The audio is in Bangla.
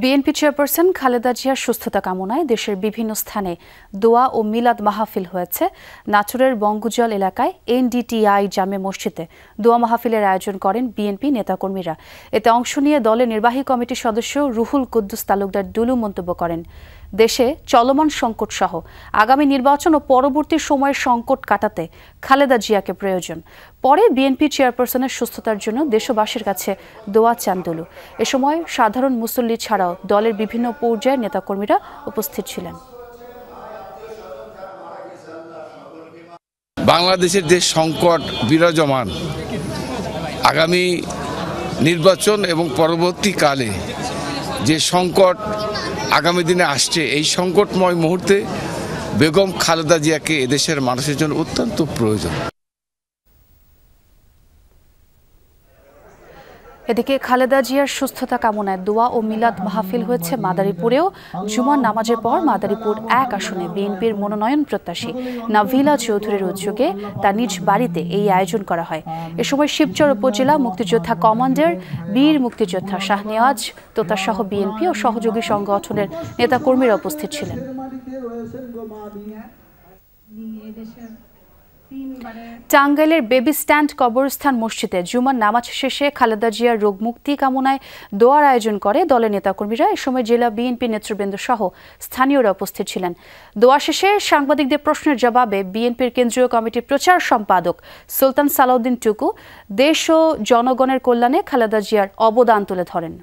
বিএনপি চেয়ারপারসন খালেদা জিয়ার সুস্থতা কামনায় দেশের বিভিন্ন স্থানে দোয়া ও মিলাদ মাহফিল হয়েছে। নাটোরের বঙ্গজল এলাকায় এনডিটিআই জামে মসজিদে দোয়া মাহফিলের আয়োজন করেন বিএনপি নেতাকর্মীরা। এতে অংশ নিয়ে দলের নির্বাহী কমিটির সদস্য রুহুল কুদ্দুস তালুকদার দুলু মন্তব্য করেন, দেশে চলমান সংকট সহ আগামী নির্বাচন ও পরবর্তী সময়ের সংকট কাটাতে খালেদা জিয়াকে প্রয়োজন। পরে বিএনপি চেয়ারপারসনের সুস্থতার জন্য দেশবাসীর কাছে দোয়া চান দুলু। এ সময় সাধারণ মুসল্লি ছাড়াও দলের বিভিন্ন পর্যায়ের নেতাকর্মীরা উপস্থিত ছিলেন। বাংলাদেশের যে সংকট বিরাজমান, আগামী নির্বাচন এবং পরবর্তীকালে যে সংকট আগামী দিনে আসছে, এই সংকটময় মুহূর্তে বেগম খালেদা জিয়াকে এদেশের মানুষের জন্য অত্যন্ত প্রয়োজন। এদিকে খালেদা জিয়ার সুস্থতা কামনায় দোয়া ও মিলাদ মাহফিল হয়েছে মাদারীপুরেও। জুমার নামাজের পর মাদারীপুর 1 আসনে বিএনপির মনোনয়ন প্রত্যাশী নাভিলা চৌধুরীর উদ্যোগে তার নিজ বাড়িতে এই আয়োজন করা হয়। এ সময় শিবচর উপজেলা মুক্তিযোদ্ধা কমান্ডার বীর মুক্তিযোদ্ধা শাহনেওয়াজ তোতাসহ বিএনপি ও সহযোগী সংগঠনের নেতাকর্মীরা উপস্থিত ছিলেন। টাঙ্গাইলের বেবি স্ট্যান্ড কবরস্থান মসজিদে জুমার নামাজ শেষে খালেদা জিয়ার রোগ মুক্তি কামনায় দোয়ার আয়োজন করে দলের নেতাকর্মীরা। এ সময় জেলা বিএনপি নেতৃবৃন্দ সহ স্থানীয়রা উপস্থিত ছিলেন। দোয়া শেষে সাংবাদিকদের প্রশ্নের জবাবে বিএনপির কেন্দ্রীয় কমিটির প্রচার সম্পাদক সুলতান সালাউদ্দিন টুকু দেশ ও জনগণের কল্যাণে খালেদা জিয়ার অবদান তুলে ধরেন।